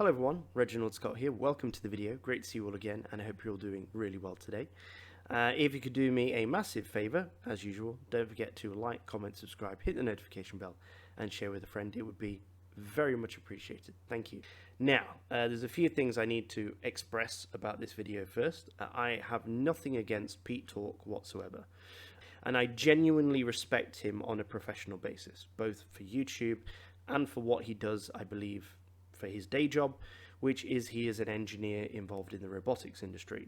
Hello everyone, Reginald Scott here. Welcome to the video. Great to see you all again, and I hope you're all doing really well today. If you could do me a massive favour, as usual, don't forget to like, comment, subscribe, hit the notification bell, and share with a friend. It would be very much appreciated. Thank you. Now, there's a few things I need to express about this video first. I have nothing against Pete Talk whatsoever, and I genuinely respect him on a professional basis, both for YouTube and for what he does, I believe, for his day job, which is he is an engineer involved in the robotics industry.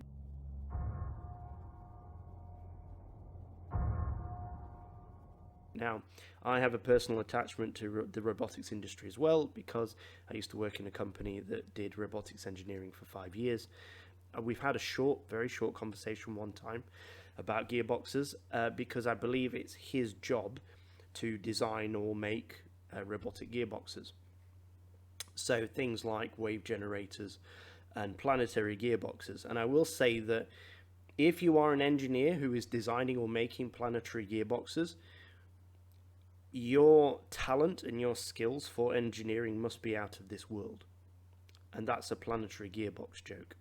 Now, I have a personal attachment to the robotics industry as well, because I used to work in a company that did robotics engineering for 5 years. We've had a very short conversation one time about gearboxes, because I believe it's his job to design or make robotic gearboxes. So things like wave generators and planetary gearboxes. And I will say that if you are an engineer who is designing or making planetary gearboxes, your talent and your skills for engineering must be out of this world. And that's a planetary gearbox joke.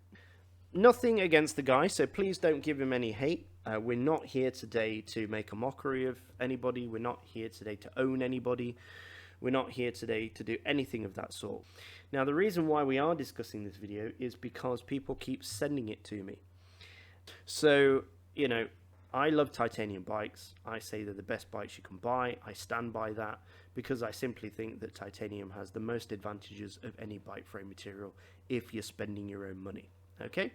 Nothing against the guy, so please don't give him any hate. We're not here today to make a mockery of anybody. We're not here today to own anybody. We're not here today to do anything of that sort. Now, the reason why we are discussing this video is because people keep sending it to me. So, you know, I love titanium bikes. I say they're the best bikes you can buy. I stand by that because I simply think that titanium has the most advantages of any bike frame material if you're spending your own money. Okay?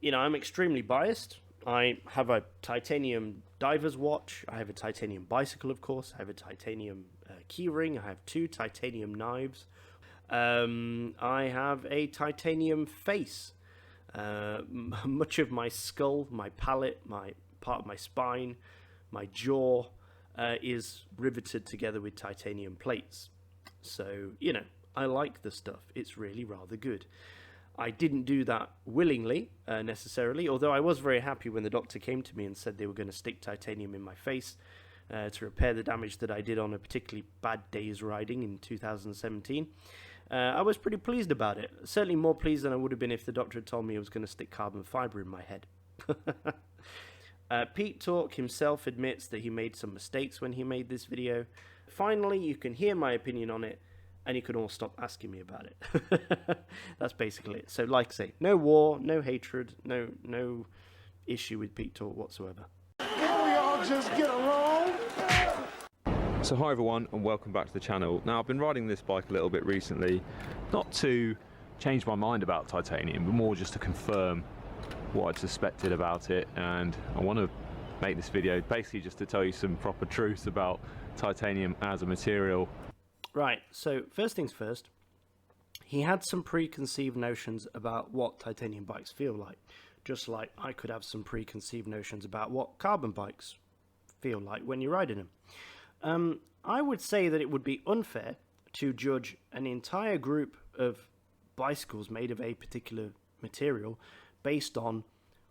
You know, I'm extremely biased. I have a titanium diver's watch. I have a titanium bicycle, of course. I have a titanium keyring. I have 2 titanium knives. I have a titanium face. Much of my skull, my palate, my part of my spine, my jaw is riveted together with titanium plates. So, you know, I like the stuff. It's really rather good. I didn't do that willingly, necessarily, although I was very happy when the doctor came to me and said they were going to stick titanium in my face to repair the damage that I did on a particularly bad day's riding in 2017. I was pretty pleased about it. Certainly more pleased than I would have been if the doctor had told me he was going to stick carbon fibre in my head. Pete Talk himself admits that he made some mistakes when he made this video. Finally, you can hear my opinion on it, and you can all stop asking me about it. That's basically it. So, like I say, no war, no hatred, no issue with Pete Talk whatsoever. Can we all just get along? So hi everyone, and welcome back to the channel. Now, I've been riding this bike a little bit recently, not to change my mind about titanium, but more just to confirm what I'd suspected about it. And I want to make this video basically just to tell you some proper truths about titanium as a material. Right, so first things first, he had some preconceived notions about what titanium bikes feel like, just like I could have some preconceived notions about what carbon bikes feel like when you're riding them. I would say that it would be unfair to judge an entire group of bicycles made of a particular material based on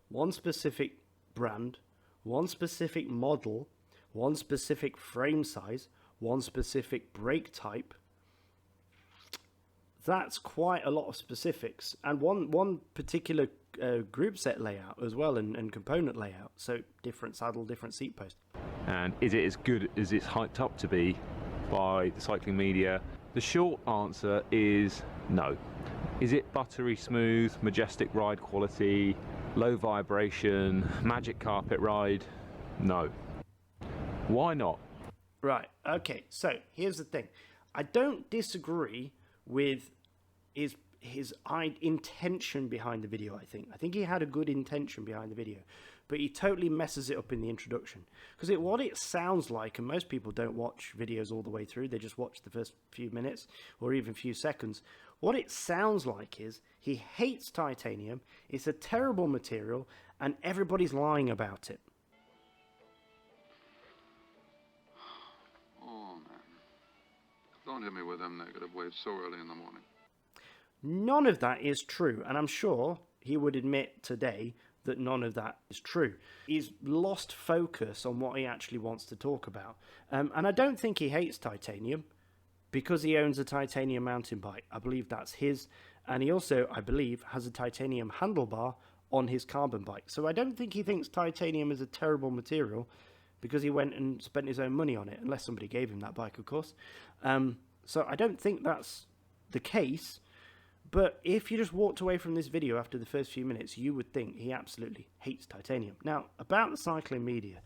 one specific brand, one specific model, one specific frame size, one specific brake type. That's quite a lot of specifics, and one particular group set layout as well, and component layout. So different saddle, different seat post. And is it as good as it's hyped up to be by the cycling media? The short answer is no. Is it buttery smooth, majestic ride quality, low vibration, magic carpet ride? No. Why not? Right, okay, so here's the thing. I don't disagree with his intention behind the video, I think he had a good intention behind the video, but he totally messes it up in the introduction. Because what it sounds like, and most people don't watch videos all the way through, they just watch the first few minutes or even few seconds. What it sounds like is he hates titanium, it's a terrible material, and everybody's lying about it. Oh, man. Don't hit me with them negative waves so early in the morning. None of that is true, and I'm sure he would admit today that none of that is true. He's lost focus on what he actually wants to talk about. And I don't think he hates titanium. because he owns a titanium mountain bike. I believe that's his, And he also, I believe, has a titanium handlebar on his carbon bike. So I don't think he thinks titanium is a terrible material because he went and spent his own money on it, unless somebody gave him that bike, of course. So I don't think that's the case. But if you just walked away from this video after the first few minutes, you would think he absolutely hates titanium. Now, about the cycling media.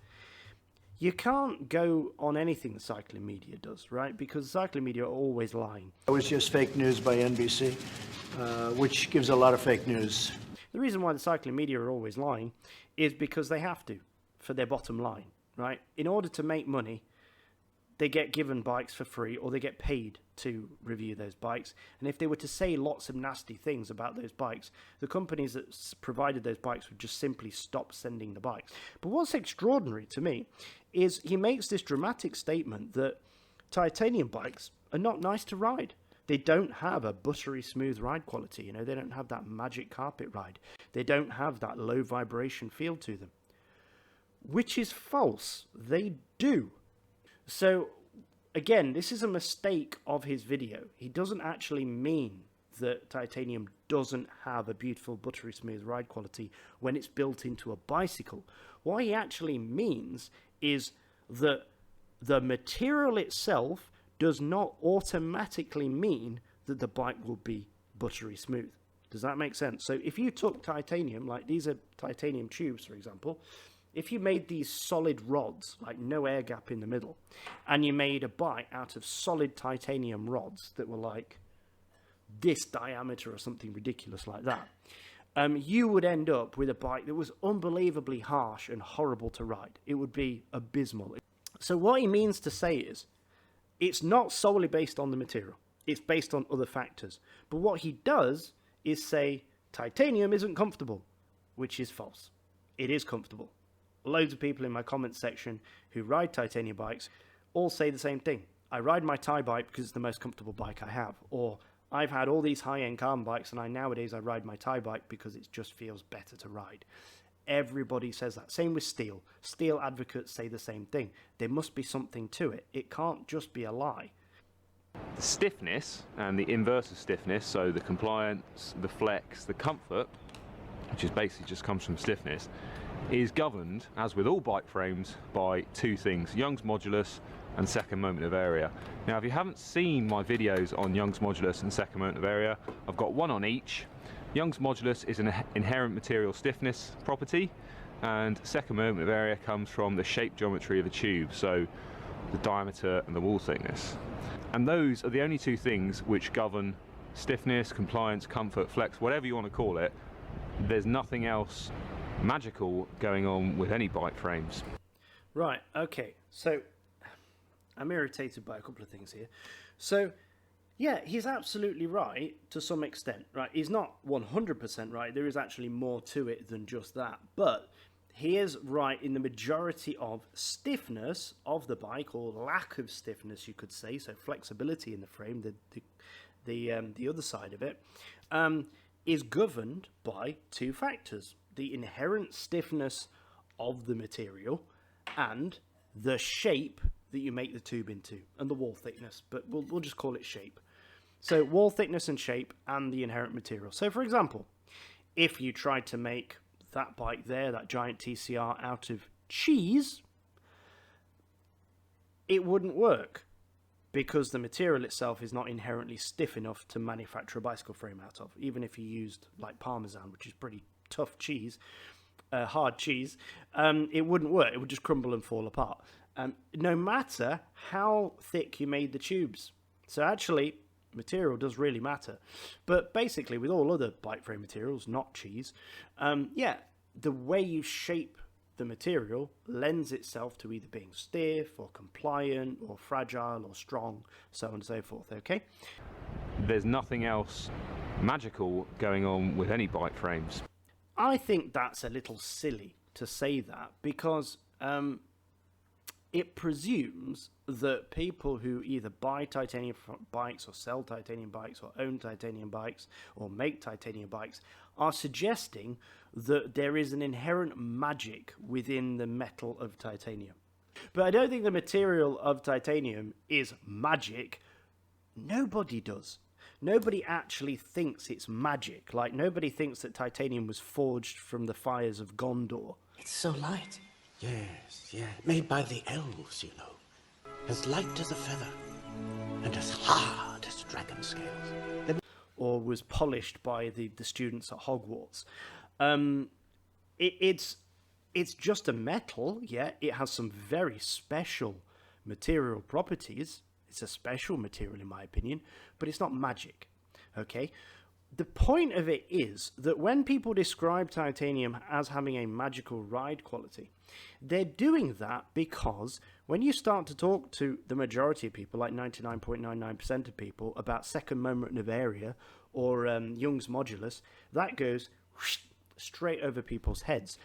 You can't go on anything the cycling media does, right? Because the cycling media are always lying. It was just fake news by NBC, which gives a lot of fake news. The reason why the cycling media are always lying is because they have to, for their bottom line, right? In order to make money, they get given bikes for free or they get paid to review those bikes. And if they were to say lots of nasty things about those bikes, the companies that provided those bikes would just simply stop sending the bikes. But what's extraordinary to me is he makes this dramatic statement that titanium bikes are not nice to ride. They don't have a buttery smooth ride quality. You know, they don't have that magic carpet ride. They don't have that low vibration feel to them. Which is false. They do. So, again, this is a mistake of his video. He doesn't actually mean that titanium doesn't have a beautiful buttery smooth ride quality when it's built into a bicycle. What he actually means is that the material itself does not automatically mean that the bike will be buttery smooth. Does that make sense? So if you took titanium, like these are titanium tubes, for example, if you made these solid rods, like no air gap in the middle, and you made a bike out of solid titanium rods that were like this diameter or something ridiculous like that, you would end up with a bike that was unbelievably harsh and horrible to ride. It would be abysmal. So what he means to say is, it's not solely based on the material. It's based on other factors. But what he does is say titanium isn't comfortable, which is false. It is comfortable. Loads of people in my comments section who ride titanium bikes all say the same thing. I ride my Thai bike because it's the most comfortable bike I have. Or I've had all these high-end carbon bikes and nowadays I ride my Thai bike because it just feels better to ride. Everybody says that. Same with steel. Steel advocates say the same thing. There must be something to it. It can't just be a lie. The stiffness and the inverse of stiffness, so the compliance, the flex, the comfort, which is basically just comes from stiffness, is governed, as with all bike frames, by two things: Young's modulus and second moment of area. Now, if you haven't seen my videos on Young's modulus and second moment of area, I've got one on each. Young's modulus is an inherent material stiffness property, and second moment of area comes from the shape geometry of the tube, so the diameter and the wall thickness. And those are the only two things which govern stiffness, compliance, comfort, flex, whatever you want to call it. There's nothing else magical going on with any bike frames. Right, okay, so I'm irritated by a couple of things here. So, yeah, he's absolutely right to some extent, right? He's not 100% right. There is actually more to it than just that. But he is right in the majority of stiffness of the bike, or lack of stiffness, you could say. So flexibility in the frame, the other side of it, is governed by two factors: the inherent stiffness of the material and the shape that you make the tube into, and the wall thickness, but we'll just call it shape. So wall thickness and shape and the inherent material. So for example, if you tried to make that bike there, that giant TCR, out of cheese, it wouldn't work because the material itself is not inherently stiff enough to manufacture a bicycle frame out of. Even if you used like Parmesan, which is pretty tough cheese, hard cheese, it wouldn't work. It would just crumble and fall apart, no matter how thick you made the tubes. So actually, material does really matter. But basically, with all other bike frame materials, not cheese, yeah, the way you shape the material lends itself to either being stiff or compliant or fragile or strong, so on and so forth, okay? There's nothing else magical going on with any bike frames. I think that's a little silly to say that because it presumes that people who either buy titanium bikes or sell titanium bikes or own titanium bikes or make titanium bikes are suggesting that there is an inherent magic within the metal of titanium. But I don't think the material of titanium is magic. Nobody does. nobody actually thinks it's magic. Like, nobody thinks that titanium was forged from the fires of Gondor. It's so light. Yes, yeah. Made by the elves, you know. As light as a feather. And as hard as dragon scales. Or was polished by the students at Hogwarts. It's just a metal, yeah. It has some very special material properties. It's a special material in my opinion, but it's not magic, okay? The point of it is that when people describe titanium as having a magical ride quality, they're doing that because when you start to talk to the majority of people, like 99.99% of people, about second moment of area or Young's modulus, that goes whoosh, straight over people's heads.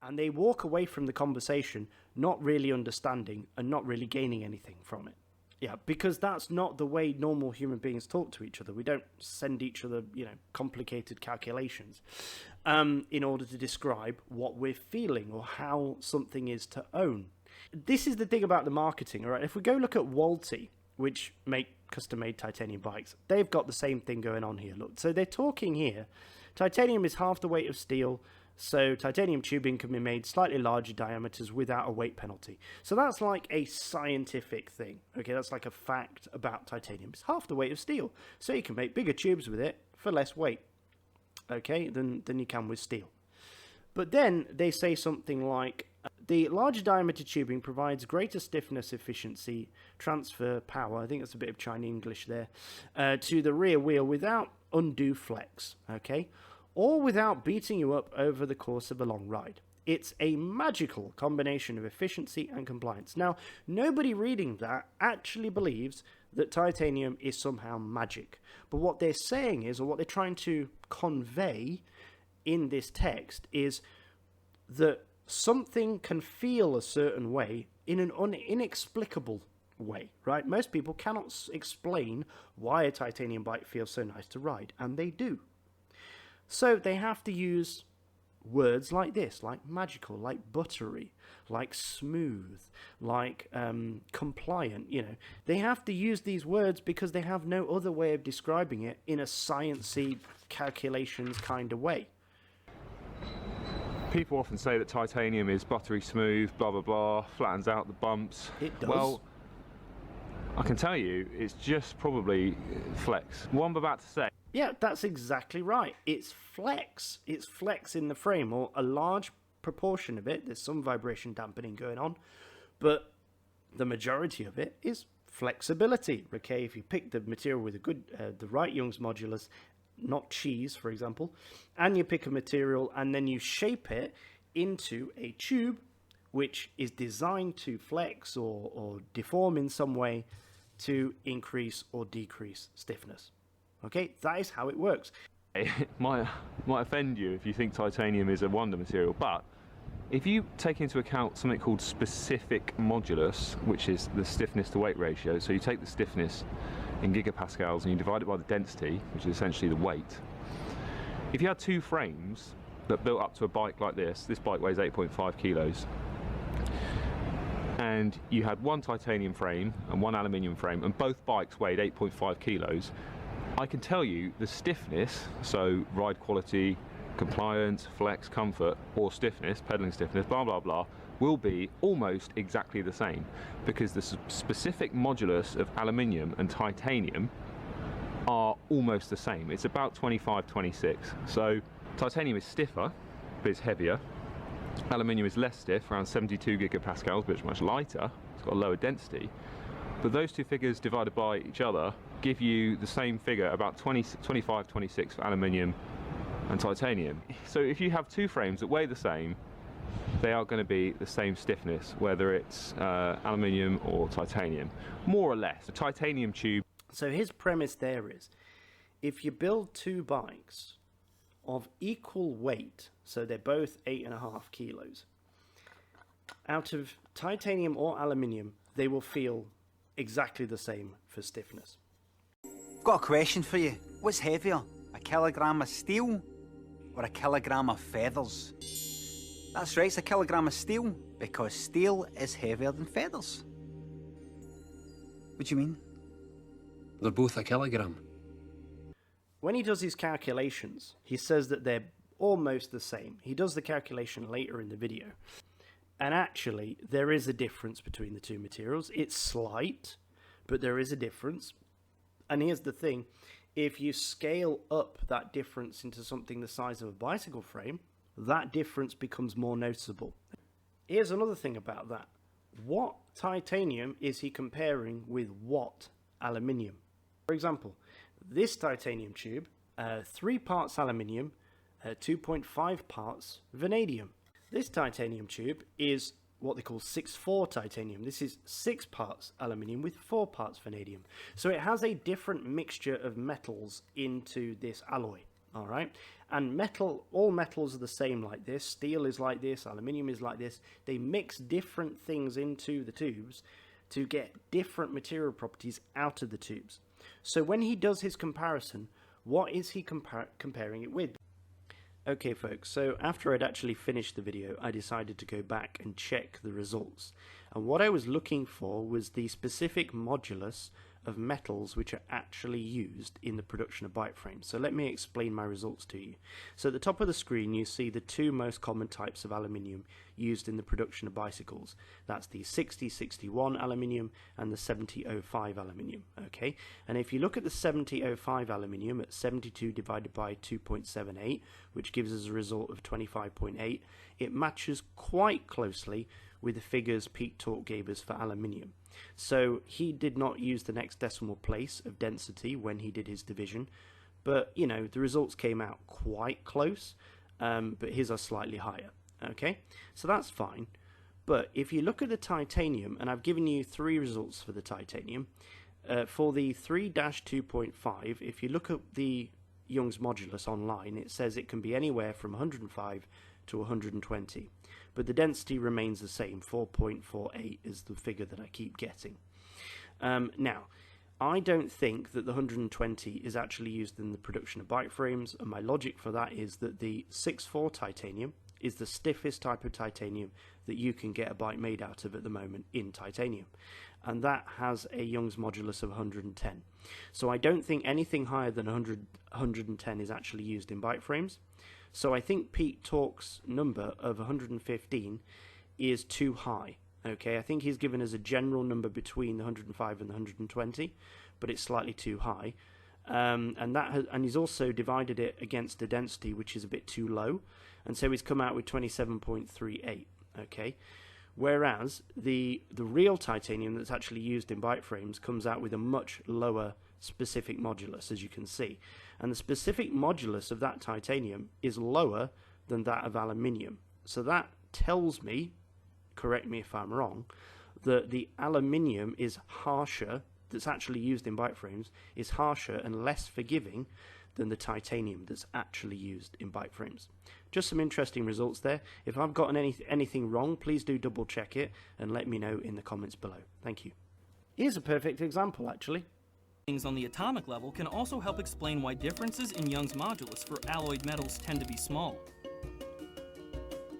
And they walk away from the conversation not really understanding and not really gaining anything from it. Yeah, because that's not the way normal human beings talk to each other. We don't send each other, complicated calculations in order to describe what we're feeling or how something is to own. This is the thing about the marketing, all right? If we go look at Walty, which make custom-made titanium bikes, they've got the same thing going on here. Look, so they're talking here, titanium is half the weight of steel, so titanium tubing can be made slightly larger diameters without a weight penalty. So that's like a scientific thing. Okay, that's like a fact about titanium. It's half the weight of steel. So you can make bigger tubes with it for less weight, okay, than you can with steel. But then they say something like, the larger diameter tubing provides greater stiffness, efficiency, transfer power, I think that's a bit of Chinese English there, to the rear wheel without undue flex, okay? Or without beating you up over the course of a long ride. It's a magical combination of efficiency and compliance. Now, nobody reading that actually believes that titanium is somehow magic. But what they're saying is, or what they're trying to convey in this text, is that something can feel a certain way in an inexplicable way, right? Most people cannot explain why a titanium bike feels so nice to ride, and they do. So they have to use words like this, like magical, like buttery, like smooth, like compliant, They have to use these words because they have no other way of describing it in a sciencey calculations kind of way. People often say that titanium is buttery smooth, blah blah blah, flattens out the bumps. It does. Well, I can tell you, it's just probably flex. What I'm about to say. Yeah, that's exactly right. It's flex. It's flex in the frame, or a large proportion of it. There's some vibration dampening going on, but the majority of it is flexibility. Okay, if you pick the material with a good, the right Young's modulus, not cheese, for example, and you pick a material and then you shape it into a tube which is designed to flex or deform in some way to increase or decrease stiffness. Okay, that is how it works. It might offend you if you think titanium is a wonder material, but if you take into account something called specific modulus, which is the stiffness to weight ratio, so you take the stiffness in gigapascals and you divide it by the density, which is essentially the weight. If you had two frames that built up to a bike like this bike weighs 8.5 kilos, and you had one titanium frame and one aluminium frame, and both bikes weighed 8.5 kilos, I can tell you the stiffness, so ride quality, compliance, flex, comfort, or stiffness, pedaling stiffness, blah blah blah, will be almost exactly the same, because the specific modulus of aluminium and titanium are almost the same. It's about 25-26. So titanium is stiffer, but it's heavier. Aluminium is less stiff, around 72 gigapascals, but it's much lighter. It's got a lower density. But those two figures divided by each other give you the same figure, about 25-26 for aluminium and titanium. So if you have two frames that weigh the same, they are going to be the same stiffness, whether it's aluminium or titanium, more or less. A titanium tube. So his premise there is, if you build two bikes of equal weight, so they're both 8.5 kilos, out of titanium or aluminium, they will feel exactly the same for stiffness. Got a question for you. What's heavier, a kilogram of steel or a kilogram of feathers? That's right, it's a kilogram of steel, because steel is heavier than feathers. What do you mean? They're both a kilogram. When he does his calculations, he says that they're almost the same. He does the calculation later in the video. And actually, there is a difference between the two materials. It's slight, but there is a difference. And here's the thing. If you scale up that difference into something the size of a bicycle frame, that difference becomes more noticeable. Here's another thing about that. What titanium is he comparing with what aluminium? For example, this titanium tube, 3 parts aluminium, 2.5 parts vanadium. This titanium tube is what they call 6-4 titanium. This is 6 parts aluminium with 4 parts vanadium. So it has a different mixture of metals into this alloy. All right, and all metals are the same like this. Steel is like this, aluminium is like this. They mix different things into the tubes to get different material properties out of the tubes. So when he does his comparison, what is he comparing it with? Okay folks, so after I'd actually finished the video, I decided to go back and check the results. And what I was looking for was the specific modulus of metals which are actually used in the production of bike frames. So let me explain my results to you. So at the top of the screen you see the 2 most common types of aluminium used in the production of bicycles. That's the 6061 aluminium and the 7005 aluminium. Okay, and if you look at the 7005 aluminium at 72 divided by 2.78, which gives us a result of 25.8, it matches quite closely with the figures Pete Tork gave us for aluminium. So he did not use the next decimal place of density when he did his division, but you know, the results came out quite close, but his are slightly higher. Okay, so that's fine. But if you look at the titanium, and I've given you 3 results for the titanium, for the 3-2.5, if you look at the Young's modulus online, it says it can be anywhere from 105 to 120, but the density remains the same. 4.48 is the figure that I keep getting. Now, I don't think that the 120 is actually used in the production of bike frames, and my logic for that is that the 6-4 titanium is the stiffest type of titanium that you can get a bike made out of at the moment in titanium, and that has a Young's modulus of 110. So I don't think anything higher than 110 is actually used in bike frames. So I think Pete Tork's number of 115 is too high. Okay, I think he's given us a general number between the 105 and the 120, but it's slightly too high. And he's also divided it against the density, which is a bit too low, and so he's come out with 27.38. Okay, whereas the real titanium that's actually used in bike frames comes out with a much lower specific modulus, as you can see, and the specific modulus of that titanium is lower than that of aluminium. So that tells me, correct me if I'm wrong, that the aluminium is harsher, that's actually used in bike frames, is harsher and less forgiving than the titanium that's actually used in bike frames. Just some interesting results there. If I've gotten anything wrong, please do double check it and let me know in the comments below. Thank you. Here's a perfect example actually. Things on the atomic level can also help explain why differences in Young's modulus for alloyed metals tend to be small.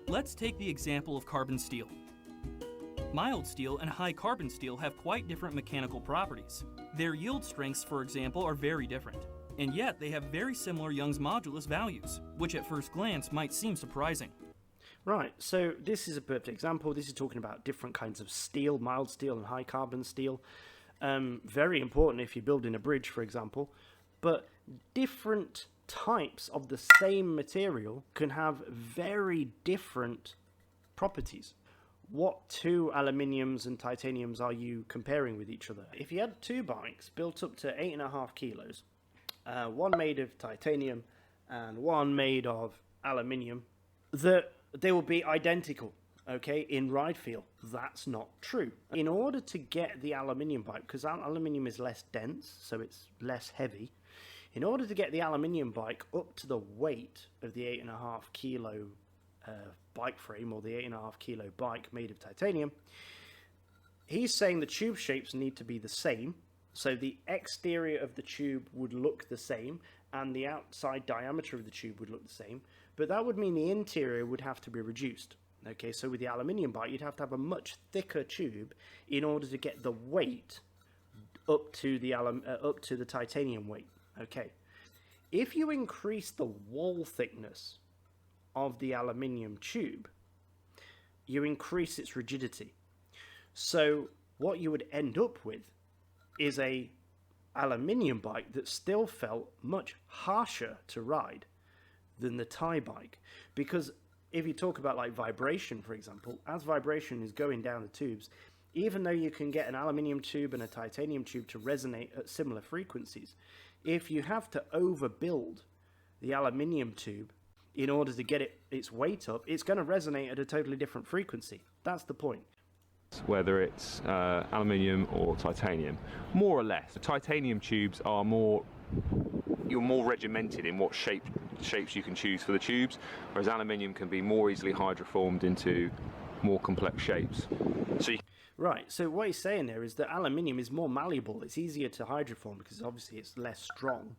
Let's take the example of carbon steel. Mild steel and high carbon steel have quite different mechanical properties. Their yield strengths, for example, are very different, and yet they have very similar Young's modulus values, which at first glance might seem surprising. Right, so this is a perfect example. This is talking about different kinds of steel, mild steel and high carbon steel. Very important if you're building a bridge, for example, but different types of the same material can have very different properties. What 2 aluminiums and titaniums are you comparing with each other? If you had 2 bikes built up to 8.5 kilos, one made of titanium and one made of aluminium, they will be identical. Okay, in ride feel, that's not true. In order to get the aluminium bike, because aluminium is less dense, so it's less heavy, in order to get the aluminium bike up to the weight of the 8.5 kilo bike frame, or the 8.5 kilo bike made of titanium, he's saying the tube shapes need to be the same, so the exterior of the tube would look the same, and the outside diameter of the tube would look the same, but that would mean the interior would have to be reduced. Okay, so with the aluminium bike, you'd have to have a much thicker tube in order to get the weight up to the titanium weight. Okay, if you increase the wall thickness of the aluminium tube, you increase its rigidity. So what you would end up with is a aluminium bike that still felt much harsher to ride than the Thai bike, because if you talk about like vibration, for example, as vibration is going down the tubes, even though you can get an aluminium tube and a titanium tube to resonate at similar frequencies, if you have to overbuild the aluminium tube in order to get its weight up, it's going to resonate at a totally different frequency. That's the point. Whether it's aluminium or titanium, more or less. The titanium tubes are you're more regimented in what shapes you can choose for the tubes, whereas aluminium can be more easily hydroformed into more complex shapes. Right, so what he's saying there is that aluminium is more malleable. It's easier to hydroform because obviously it's less strong.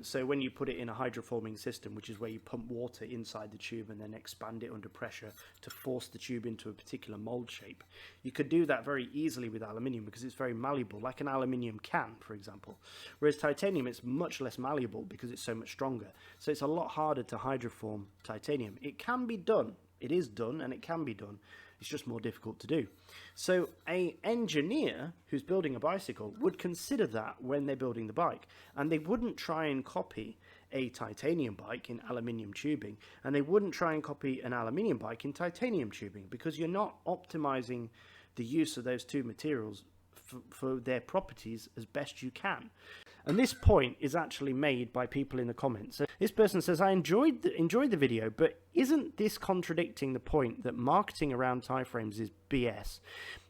So when you put it in a hydroforming system, which is where you pump water inside the tube and then expand it under pressure to force the tube into a particular mold shape, you could do that very easily with aluminium because it's very malleable, like an aluminium can, for example. Whereas titanium, it's much less malleable because it's so much stronger. So it's a lot harder to hydroform titanium. It can be done. It is done, and it can be done. It's just more difficult to do. So an engineer who's building a bicycle would consider that when they're building the bike, and they wouldn't try and copy a titanium bike in aluminium tubing, and they wouldn't try and copy an aluminium bike in titanium tubing, because you're not optimizing the use of those two materials for their properties as best you can. And this point is actually made by people in the comments. So this person says, I enjoyed the video, but isn't this contradicting the point that marketing around tie frames is BS,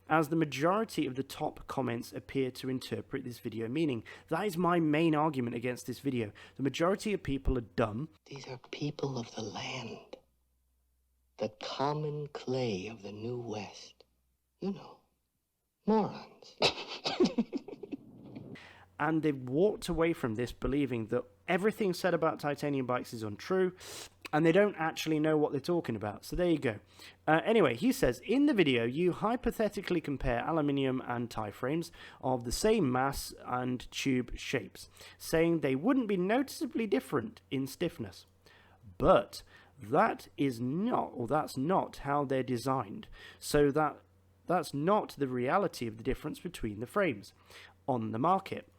as the majority of the top comments appear to interpret this video meaning? That is my main argument against this video. The majority of people are dumb. These are people of the land, the common clay of the New West. You know, morons. And they've walked away from this believing that everything said about titanium bikes is untrue, and they don't actually know what they're talking about. So there you go. Anyway, he says, in the video, you hypothetically compare aluminium and tie frames of the same mass and tube shapes, saying they wouldn't be noticeably different in stiffness. But that is not, or that's not how they're designed. So that's not the reality of the difference between the frames on the market.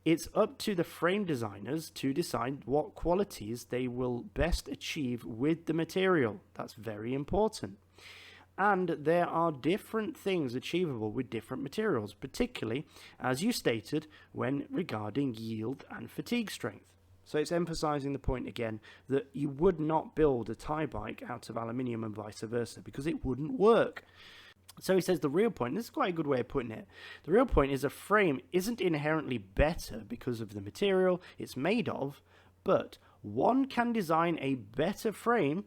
It's up to the frame designers to decide what qualities they will best achieve with the material. That's very important. And there are different things achievable with different materials, particularly, as you stated, when regarding yield and fatigue strength. So it's emphasizing the point again that you would not build a tie bike out of aluminium and vice versa, because it wouldn't work. So he says the real point, this is quite a good way of putting it, the real point is a frame isn't inherently better because of the material it's made of, but one can design a better frame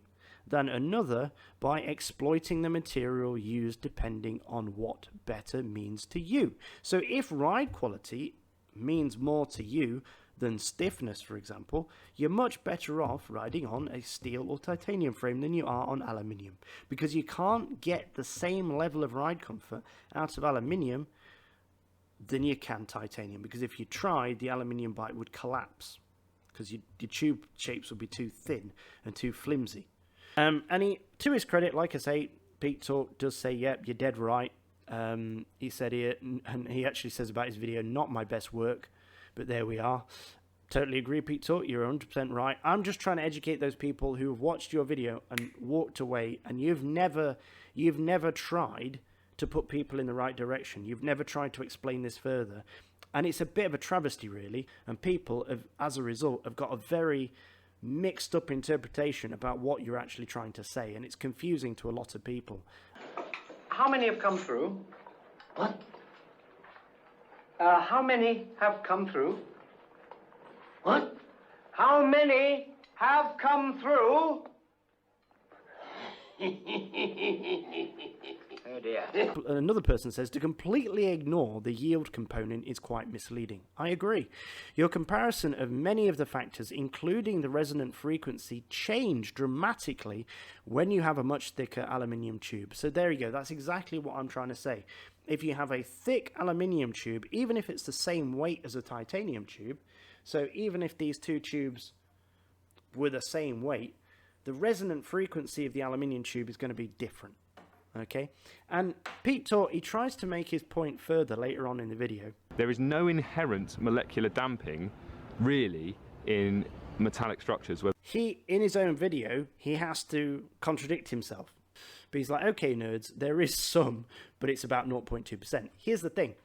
than another by exploiting the material used depending on what better means to you. So if ride quality means more to you than stiffness, for example, you're much better off riding on a steel or titanium frame than you are on aluminium, because you can't get the same level of ride comfort out of aluminium than you can titanium, because if you tried, the aluminium bike would collapse because your tube shapes would be too thin and too flimsy. And he, to his credit, like I say, Pete Talk does say, yep, you're dead right. He said here, and he actually says about his video, not my best work. But there we are. Totally agree, Pete Talk. You're 100% right. I'm just trying to educate those people who have watched your video and walked away, and you've never tried to put people in the right direction. You've never tried to explain this further. And it's a bit of a travesty, really. And people, have, as a result, have got a very mixed up interpretation about what you're actually trying to say. And it's confusing to a lot of people. How many have come through? What? How many have come through? What? How many have come through? Oh dear. Another person says to completely ignore the yield component is quite misleading. I agree. Your comparison of many of the factors, including the resonant frequency, change dramatically when you have a much thicker aluminium tube. So there you go. That's exactly what I'm trying to say. If you have a thick aluminium tube, even if it's the same weight as a titanium tube, so even if these two tubes were the same weight, the resonant frequency of the aluminium tube is going to be different. Okay, and Pete Tork, he tries to make his point further later on in the video. There is no inherent molecular damping, really, in metallic structures. He, in his own video, he has to contradict himself. But he's like, okay, nerds, there is some, but it's about 0.2%. Here's the thing.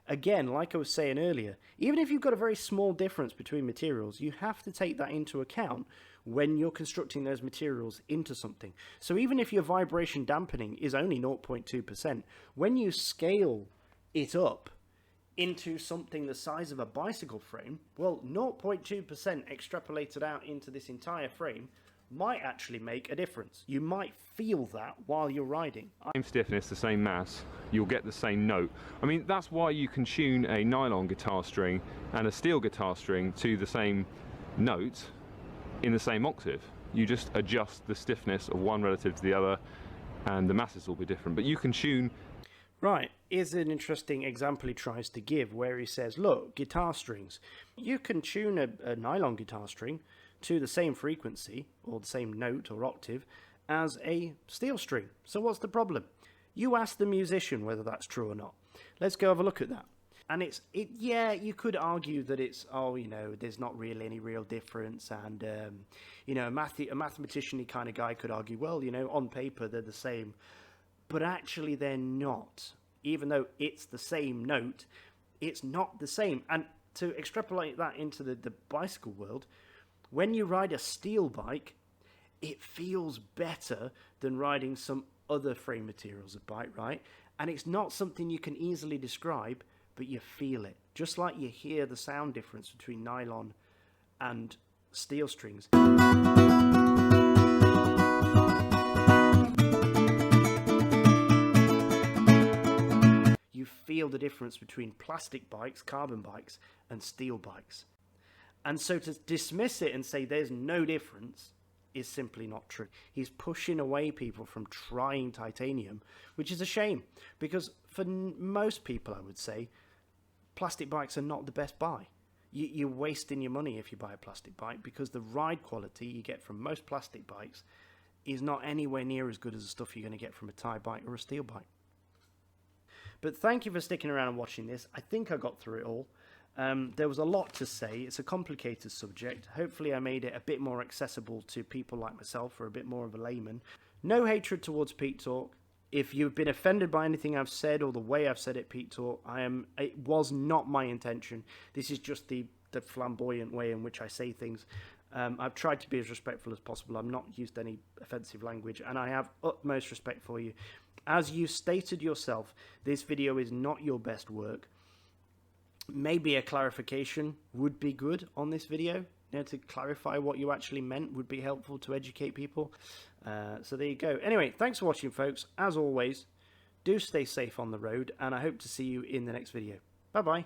Again, like I was saying earlier, even if you've got a very small difference between materials, you have to take that into account when you're constructing those materials into something. So even if your vibration dampening is only 0.2%, when you scale it up into something the size of a bicycle frame, well, 0.2% extrapolated out into this entire frame might actually make a difference. You might feel that while you're riding. Same stiffness, the same mass, you'll get the same note. I mean, that's why you can tune a nylon guitar string and a steel guitar string to the same note in the same octave. You just adjust the stiffness of one relative to the other and the masses will be different, but you can tune. Right, here's an interesting example he tries to give where he says, look, guitar strings, you can tune a nylon guitar string to the same frequency or the same note or octave as a steel string. So what's the problem? You ask the musician whether that's true or not. Let's go have a look at that. And yeah, you could argue that it's, oh, you know, there's not really any real difference. And, you know, a mathematician-y kind of guy could argue, well, you know, on paper they're the same. But actually they're not. Even though it's the same note, it's not the same. And to extrapolate that into the bicycle world, when you ride a steel bike, it feels better than riding some other frame materials of bike, right? And it's not something you can easily describe, but you feel it. Just like you hear the sound difference between nylon and steel strings. You feel the difference between plastic bikes, carbon bikes, and steel bikes. And so to dismiss it and say there's no difference is simply not true. He's pushing away people from trying titanium, which is a shame, because for most people, I would say, plastic bikes are not the best buy. You're wasting your money if you buy a plastic bike, because the ride quality you get from most plastic bikes is not anywhere near as good as the stuff you're going to get from a Thai bike or a steel bike. But thank you for sticking around and watching this. I think I got through it all. There was a lot to say. It's a complicated subject. Hopefully I made it a bit more accessible to people like myself, or a bit more of a layman. No hatred towards Pete Tork. If you've been offended by anything I've said or the way I've said it, Pete Tork, it was not my intention. This is just the flamboyant way in which I say things. I've tried to be as respectful as possible. I've not used any offensive language, and I have utmost respect for you. As you stated yourself, this video is not your best work. Maybe a clarification would be good on this video. You know, to clarify what you actually meant would be helpful to educate people. So there you go. Anyway, thanks for watching, folks. As always, do stay safe on the road, and I hope to see you in the next video. Bye-bye.